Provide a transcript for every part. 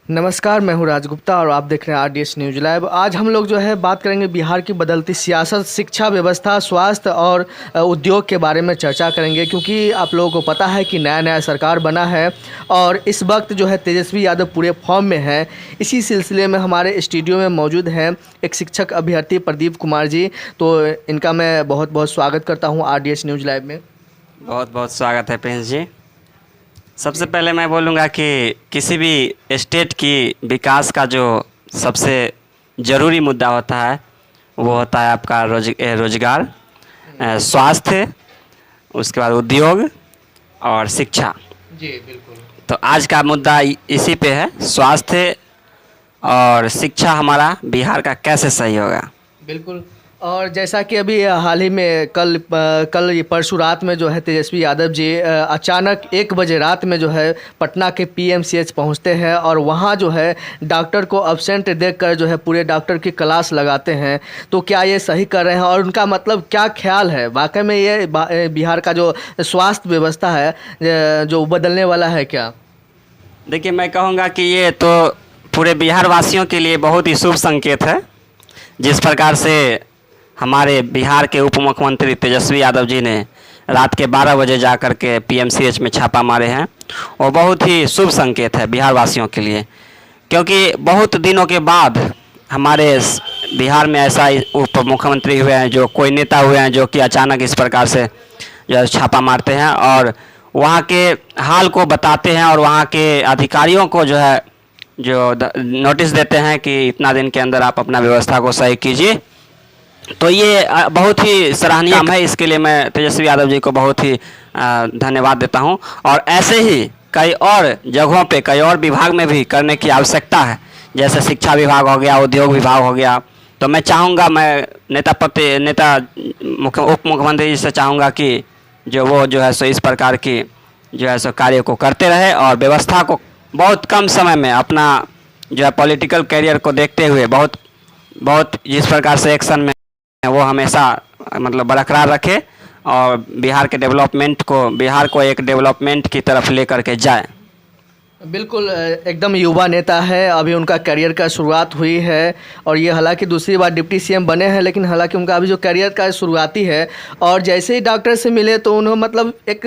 नमस्कार, मैं हूं राज गुप्ता और आप देख रहे हैं आरडीएस न्यूज लाइव। आज हम लोग जो है बात करेंगे बिहार की बदलती सियासत, शिक्षा व्यवस्था, स्वास्थ्य और उद्योग के बारे में चर्चा करेंगे, क्योंकि आप लोगों को पता है कि नया नया सरकार बना है और इस वक्त जो है तेजस्वी यादव पूरे फॉर्म में है। इसी सिलसिले में हमारे स्टूडियो में मौजूद हैं एक शिक्षक अभ्यर्थी प्रदीप कुमार जी। तो इनका मैं बहुत बहुत स्वागत करता हूँ आरडीएस न्यूज लाइव में। बहुत बहुत स्वागत है प्रिंस जी। सबसे पहले मैं बोलूँगा कि किसी भी स्टेट की विकास का जो सबसे ज़रूरी मुद्दा होता है वो होता है आपका रोजगार, स्वास्थ्य, उसके बाद उद्योग और शिक्षा। जी बिल्कुल। तो आज का मुद्दा इसी पे है, स्वास्थ्य और शिक्षा हमारा बिहार का कैसे सही होगा। बिल्कुल। और जैसा कि अभी हाल ही में कल ये परसों रात में जो है तेजस्वी यादव जी अचानक 1 बजे रात में जो है पटना के पीएमसीएच पहुंचते हैं और वहां जो है डॉक्टर को अब्सेंट देखकर जो है पूरे डॉक्टर की क्लास लगाते हैं। तो क्या ये सही कर रहे हैं और उनका मतलब क्या ख्याल है? वाकई में ये बिहार का जो स्वास्थ्य व्यवस्था है जो बदलने वाला है क्या? देखिए, मैं कहूँगा कि ये तो पूरे बिहार वासियों के लिए बहुत ही शुभ संकेत है। जिस प्रकार से हमारे बिहार के उप मुख्यमंत्री तेजस्वी यादव जी ने रात के 12 बजे जा कर के पीएमसीएच में छापा मारे हैं, वो बहुत ही शुभ संकेत है बिहार वासियों के लिए, क्योंकि बहुत दिनों के बाद हमारे बिहार में ऐसा उप मुख्यमंत्री हुए हैं, जो कोई नेता हुए हैं जो कि अचानक इस प्रकार से जो है छापा मारते हैं और वहाँ के हाल को बताते हैं और वहाँ के अधिकारियों को जो है जो नोटिस देते हैं कि इतना दिन के अंदर आप अपना व्यवस्था को सही कीजिए। तो ये बहुत ही सराहनीय काम है। इसके लिए मैं तेजस्वी यादव जी को बहुत ही धन्यवाद देता हूं और ऐसे ही कई और जगहों पे, कई और विभाग में भी करने की आवश्यकता है, जैसे शिक्षा विभाग हो गया, उद्योग विभाग हो गया। तो मैं चाहूँगा, मैं उप मुख्यमंत्री जी से चाहूँगा कि जो है सो इस प्रकार की जो है सो कार्य को करते रहे और व्यवस्था को बहुत कम समय में अपना जो है पॉलिटिकल कैरियर को देखते हुए बहुत जिस प्रकार से एक्शन में वो हमेशा मतलब बरकरार रखे और बिहार को एक डेवलपमेंट की तरफ लेकर के जाए। बिल्कुल, एकदम युवा नेता है, अभी उनका करियर का शुरुआत हुई है और ये हालांकि दूसरी बार डिप्टी सीएम बने हैं, लेकिन हालांकि उनका अभी जो करियर का शुरुआती है। और जैसे ही डॉक्टर से मिले तो उन्होंने मतलब एक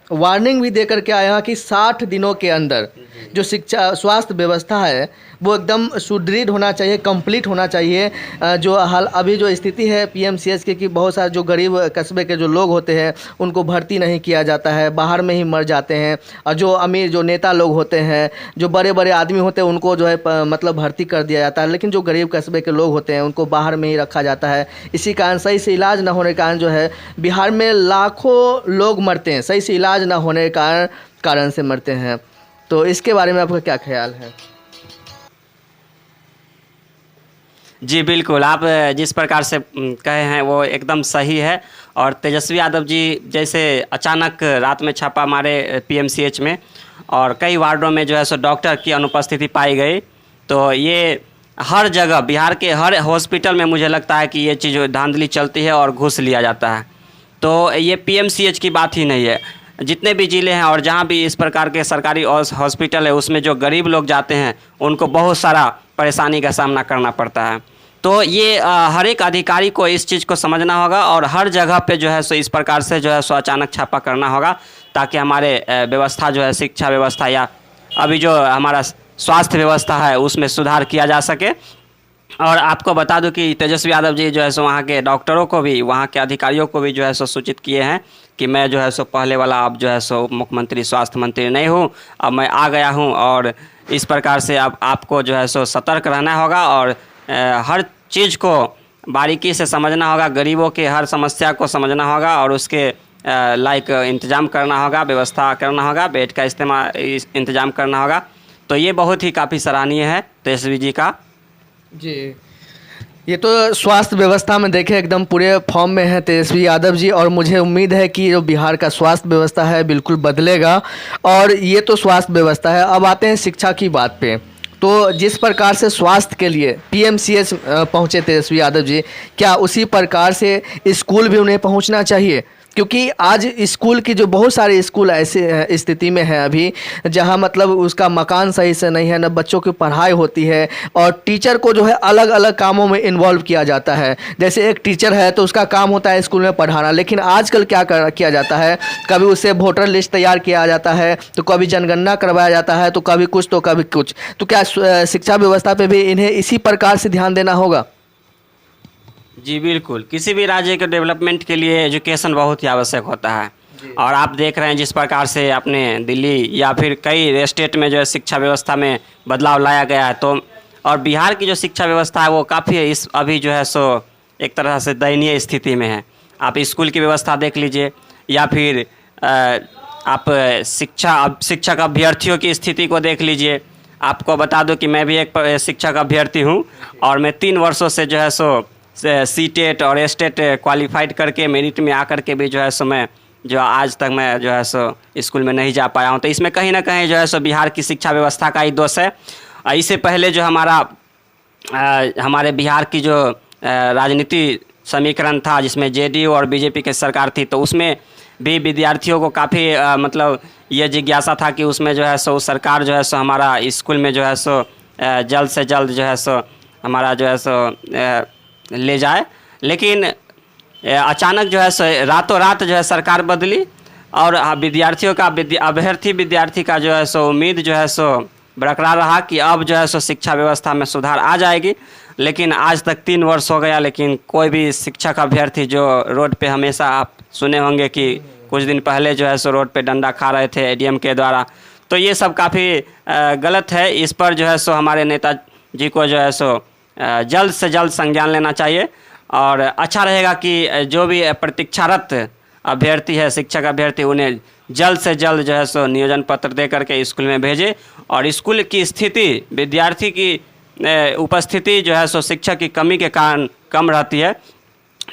वार्निंग भी दे करके आया कि 60 दिनों के अंदर जो शिक्षा स्वास्थ्य व्यवस्था है वो एकदम सुदृढ़ होना चाहिए, कंप्लीट होना चाहिए। जो हाल अभी जो स्थिति है पीएमसीएच की कि बहुत सारे जो गरीब कस्बे के जो लोग होते हैं उनको भर्ती नहीं किया जाता है, बाहर में ही मर जाते हैं। और जो अमीर जो नेता लोग होते हैं, जो बड़े बड़े आदमी होते हैं, उनको जो है मतलब भर्ती कर दिया जाता है, लेकिन जो गरीब कस्बे के लोग होते हैं उनको बाहर में ही रखा जाता है। इसी कारण सही से इलाज न होने के कारण जो है बिहार में लाखों लोग मरते हैं, सही से इलाज न होने के कारण से मरते हैं। तो इसके बारे में आपका क्या ख्याल है? जी बिल्कुल, आप जिस प्रकार से कहे हैं वो एकदम सही है। और तेजस्वी यादव जी जैसे अचानक रात में छापा मारे पीएमसीएच में और कई वार्डों में जो है सो डॉक्टर की अनुपस्थिति पाई गई, तो ये हर जगह बिहार के हर हॉस्पिटल में मुझे लगता है कि ये चीज़ धांधली चलती है और घूस लिया जाता है। तो ये पीएमसीएच की बात ही नहीं है, जितने भी ज़िले हैं और जहाँ भी इस प्रकार के सरकारी हॉस्पिटल है उसमें जो गरीब लोग जाते हैं उनको बहुत सारा परेशानी का सामना करना पड़ता है। तो ये हर एक अधिकारी को इस चीज़ को समझना होगा और हर जगह पे जो है सो इस प्रकार से जो है सो अचानक छापा करना होगा, ताकि हमारे व्यवस्था जो है शिक्षा व्यवस्था या अभी जो हमारा स्वास्थ्य व्यवस्था है उसमें सुधार किया जा सके। और आपको बता दूं कि तेजस्वी यादव जी जो है सो वहाँ के डॉक्टरों को भी, वहाँ के अधिकारियों को भी जो है सो सूचित किए हैं कि मैं जो है सो पहले वाला अब जो है सो मुख्यमंत्री स्वास्थ्य मंत्री नहीं हूँ, अब मैं आ गया हूँ और इस प्रकार से अब आपको जो है सो सतर्क रहना होगा और हर चीज़ को बारीकी से समझना होगा, गरीबों के हर समस्या को समझना होगा और उसके लाइक इंतज़ाम करना होगा, व्यवस्था करना होगा, बेड का इंतज़ाम करना होगा। तो ये बहुत ही काफ़ी सराहनीय है तेजस्वी जी का। जी, ये तो स्वास्थ्य व्यवस्था में देखें एकदम पूरे फॉर्म में है तेजस्वी यादव जी और मुझे उम्मीद है कि जो बिहार का स्वास्थ्य व्यवस्था है बिल्कुल बदलेगा। और ये तो स्वास्थ्य व्यवस्था है, अब आते हैं शिक्षा की बात पे। तो जिस प्रकार से स्वास्थ्य के लिए पीएमसीएच पहुँचे तेजस्वी यादव जी, क्या उसी प्रकार से स्कूल भी उन्हें पहुँचना चाहिए? क्योंकि आज स्कूल की जो बहुत सारे स्कूल ऐसे स्थिति में हैं अभी, जहां मतलब उसका मकान सही से नहीं है, न बच्चों की पढ़ाई होती है और टीचर को जो है अलग अलग कामों में इन्वॉल्व किया जाता है। जैसे एक टीचर है तो उसका काम होता है स्कूल में पढ़ाना, लेकिन आजकल क्या किया जाता है, कभी उससे वोटर लिस्ट तैयार किया जाता है, तो कभी जनगणना करवाया जाता है, तो कभी कुछ तो कभी कुछ। तो क्या शिक्षा व्यवस्था पे भी इन्हें इसी प्रकार से ध्यान देना होगा? जी बिल्कुल, किसी भी राज्य के डेवलपमेंट के लिए एजुकेशन बहुत ही आवश्यक होता है। और आप देख रहे हैं जिस प्रकार से अपने दिल्ली या फिर कई स्टेट में जो है शिक्षा व्यवस्था में बदलाव लाया गया है, तो और बिहार की जो शिक्षा व्यवस्था है वो काफ़ी इस अभी जो है सो एक तरह से दयनीय स्थिति में है। आप स्कूल की व्यवस्था देख लीजिए या फिर आप शिक्षक अभ्यर्थियों की स्थिति को देख लीजिए। आपको बता दूं कि मैं भी एक शिक्षक अभ्यर्थी हूं और मैं 3 वर्षों से जो है सो सीटेट और स्टेट क्वालिफाइड करके मेरिट में आकर के भी जो है सो मैं जो आज तक मैं जो है सो स्कूल में नहीं जा पाया हूं। तो इसमें कहीं ना कहीं जो है सो बिहार की शिक्षा व्यवस्था का ही दोष है। इससे पहले जो हमारे बिहार की जो राजनीति समीकरण था जिसमें जेडीयू और बीजेपी की सरकार थी, तो उसमें भी विद्यार्थियों को काफ़ी मतलब ये जिज्ञासा था कि उसमें जो है सो सरकार जो है सो हमारा स्कूल में जो है सो जल्द से जल्द जो है सो हमारा जो है सो ले जाए। लेकिन अचानक जो है सो रातों रात जो है सरकार बदली और विद्यार्थियों का विद्यार्थी का जो है सो उम्मीद जो है सो बरकरार रहा कि अब जो है सो शिक्षा व्यवस्था में सुधार आ जाएगी। लेकिन आज तक 3 वर्ष हो गया, लेकिन कोई भी शिक्षक अभ्यर्थी जो रोड पे हमेशा आप सुने होंगे कि कुछ दिन पहले जो है सो रोड पे डंडा खा रहे थे एडीएम के द्वारा, तो ये सब काफ़ी गलत है। इस पर जो है सो हमारे नेताजी को जो है सो जल्द से जल्द संज्ञान लेना चाहिए और अच्छा रहेगा कि जो भी प्रतीक्षारत अभ्यर्थी है शिक्षक अभ्यर्थी उन्हें जल्द से जल्द जो है सो नियोजन पत्र दे करके स्कूल में भेजे। और स्कूल की स्थिति विद्यार्थी की उपस्थिति जो है सो शिक्षक की कमी के कारण कम रहती है।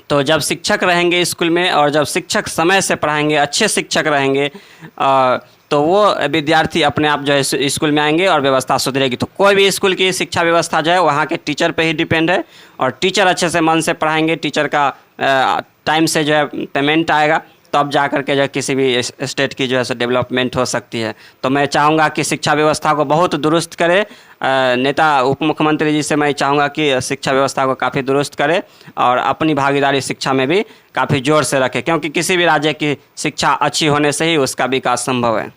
तो जब शिक्षक रहेंगे स्कूल में और जब शिक्षक समय से पढ़ाएंगे, अच्छे शिक्षक रहेंगे, तो वो विद्यार्थी अपने आप जो है स्कूल में आएंगे और व्यवस्था सुधरेगी। तो कोई भी स्कूल की शिक्षा व्यवस्था जो है वहाँ के टीचर पे ही डिपेंड है और टीचर अच्छे से मन से पढ़ाएंगे, टीचर का टाइम से जो है पेमेंट आएगा, तब जा कर के जो किसी भी स्टेट की जो है सो डेवलपमेंट हो सकती है। तो मैं चाहूँगा कि शिक्षा व्यवस्था को बहुत दुरुस्त करे। नेता उप मुख्यमंत्री जी से मैं चाहूँगा कि शिक्षा व्यवस्था को काफ़ी दुरुस्त करे और अपनी भागीदारी शिक्षा में भी काफ़ी जोर से रखे, क्योंकि किसी भी राज्य की शिक्षा अच्छी होने से ही उसका विकास संभव है।